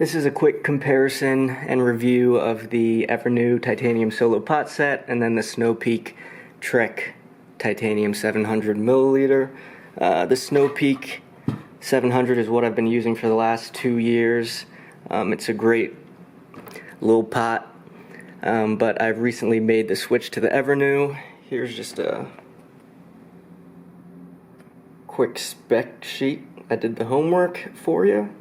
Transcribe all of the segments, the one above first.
This is a quick comparison and review of the Evernew titanium solo pot set and then the Snow Peak Trek titanium 700 milliliter. The Snow Peak 700 is what I've been using for the last 2 years. It's a great little pot, but I've recently made the switch to the Evernew. Here's just a quick spec sheet. I did the homework for you.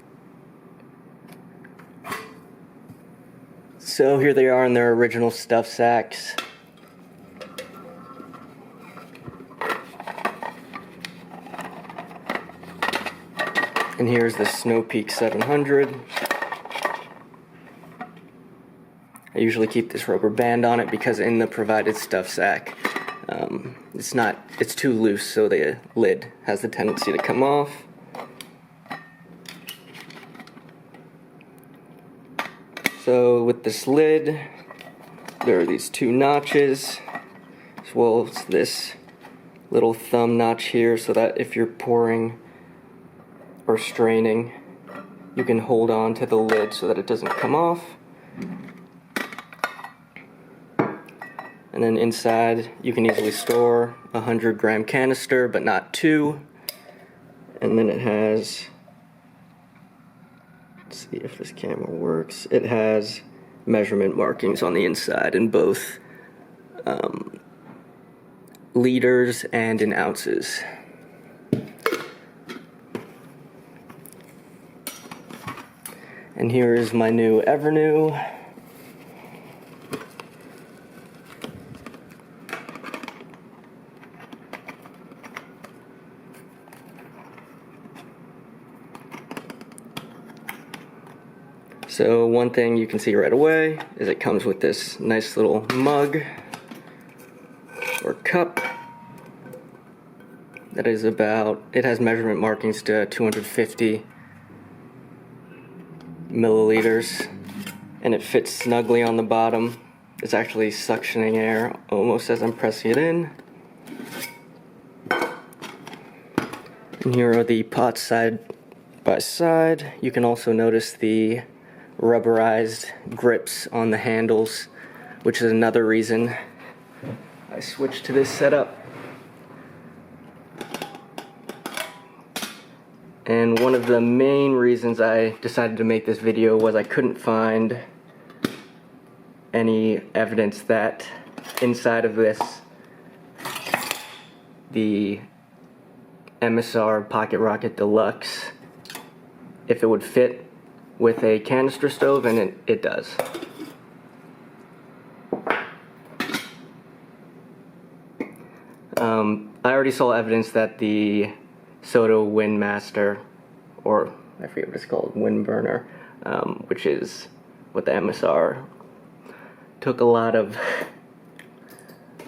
So here they are in their original stuff sacks. And here's the Snow Peak 700. I usually keep this rubber band on it because in the provided stuff sack, it's too loose, so the lid has the tendency to come off. So with this lid, there are these 2 notches, as well as this little thumb notch here, so that if you're pouring or straining, you can hold on to the lid so that it doesn't come off. And then inside, you can easily store a 100-gram canister, but not 2. And then it has, let's see if this camera works, it has measurement markings on the inside in both liters and in ounces. And here is my new Evernew. So one thing you can see right away is it comes with this nice little mug or cup that is it has measurement markings to 250 milliliters, and it fits snugly on the bottom. It's actually suctioning air almost as I'm pressing it in. And here are the pots side by side. You can also notice the rubberized grips on the handles, which is another reason I switched to this setup. And one of the main reasons I decided to make this video was I couldn't find any evidence that inside of this, the MSR Pocket Rocket Deluxe, if it would fit with a canister stove, and it does. I already saw evidence that the Soto Windmaster, or I forget what it's called, Wind Burner, which is what the MSR took a lot of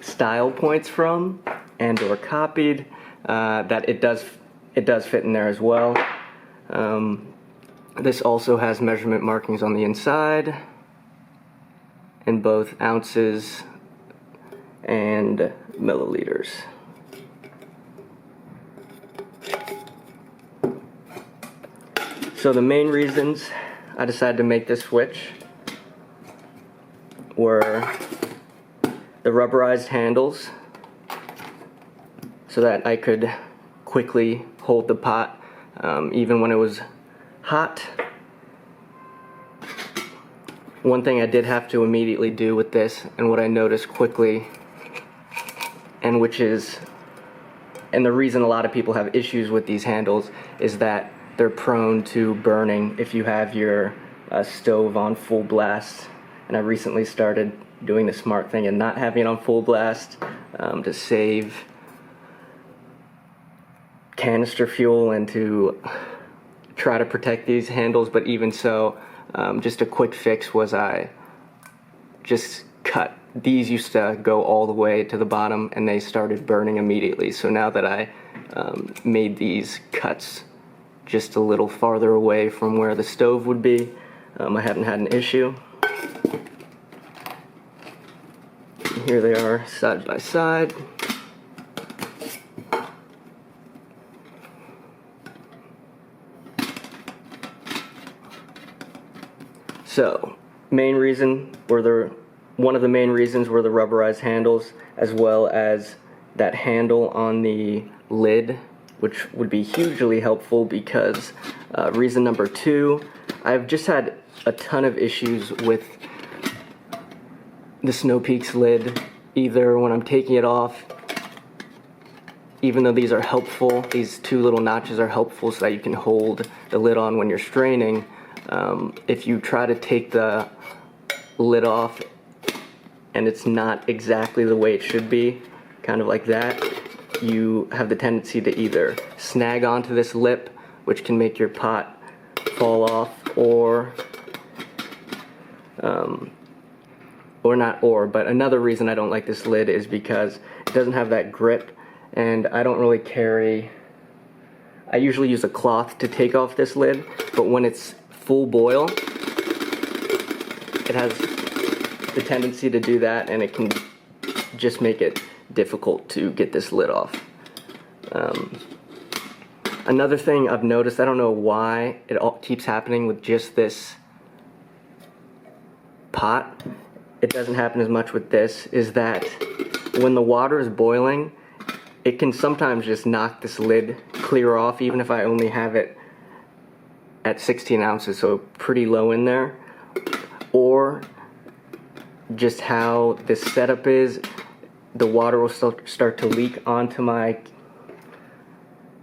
style points from and or copied, that it does fit in there as well. This also has measurement markings on the inside in both ounces and milliliters. So the main reasons I decided to make this switch were the rubberized handles, so that I could quickly hold the pot even when it was hot. One thing I did have to immediately do with this, and what I noticed quickly, and the reason a lot of people have issues with these handles, is that they're prone to burning if you have your stove on full blast. And I recently started doing the smart thing and not having it on full blast to save canister fuel and to try to protect these handles. But even so, just a quick fix was I just cut. These used to go all the way to the bottom and they started burning immediately. So now that I made these cuts just a little farther away from where the stove would be, I haven't had an issue. Here they are side by side. So, one of the main reasons were the rubberized handles, as well as that handle on the lid, which would be hugely helpful because reason number 2, I've just had a ton of issues with the Snow Peak's lid, either when I'm taking it off, even though these are helpful, these 2 little notches are helpful so that you can hold the lid on when you're straining. If you try to take the lid off and it's not exactly the way it should be, kind of like that, you have the tendency to either snag onto this lip, which can make your pot fall off, but another reason I don't like this lid is because it doesn't have that grip, and I don't really carry, I usually use a cloth to take off this lid, but when it's full boil, it has the tendency to do that, and it can just make it difficult to get this lid off. Another thing I've noticed, I don't know why it all keeps happening with just this pot, it doesn't happen as much with this, is that when the water is boiling, it can sometimes just knock this lid clear off, even if I only have it at 16 ounces, so pretty low in there. Or just how this setup is, the water will start to leak onto my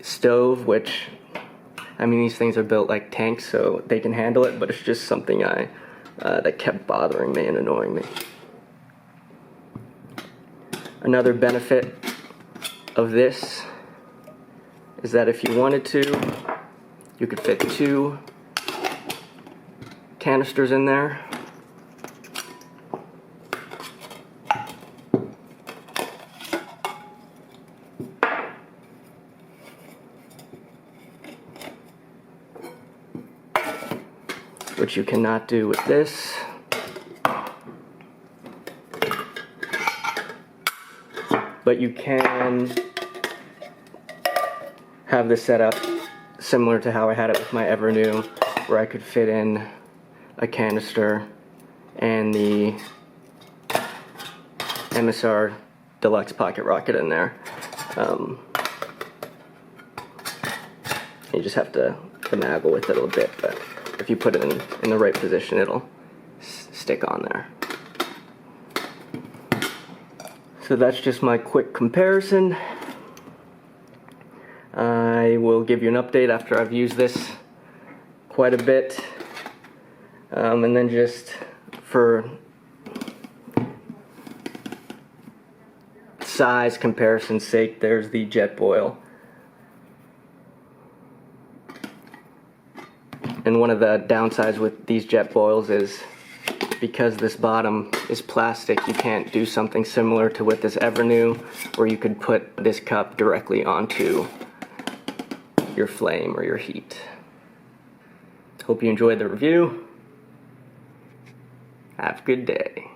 stove, which, I mean, these things are built like tanks, so they can handle it, but it's just something that kept bothering me and annoying me. Another benefit of this is that if you wanted to, you could fit 2 canisters in there. Which you cannot do with this. But you can have this set up similar to how I had it with my Evernew, where I could fit in a canister and the MSR Deluxe Pocket Rocket in there. You just have to finagle with it a little bit, but if you put it in the right position, it'll stick on there. So that's just my quick comparison. I will give you an update after I've used this quite a bit. And then just for size comparison's sake, there's the Jetboil. And one of the downsides with these Jetboils is because this bottom is plastic, you can't do something similar to with this Evernew, where you could put this cup directly onto your flame or your heat. Hope you enjoyed the review. Have a good day.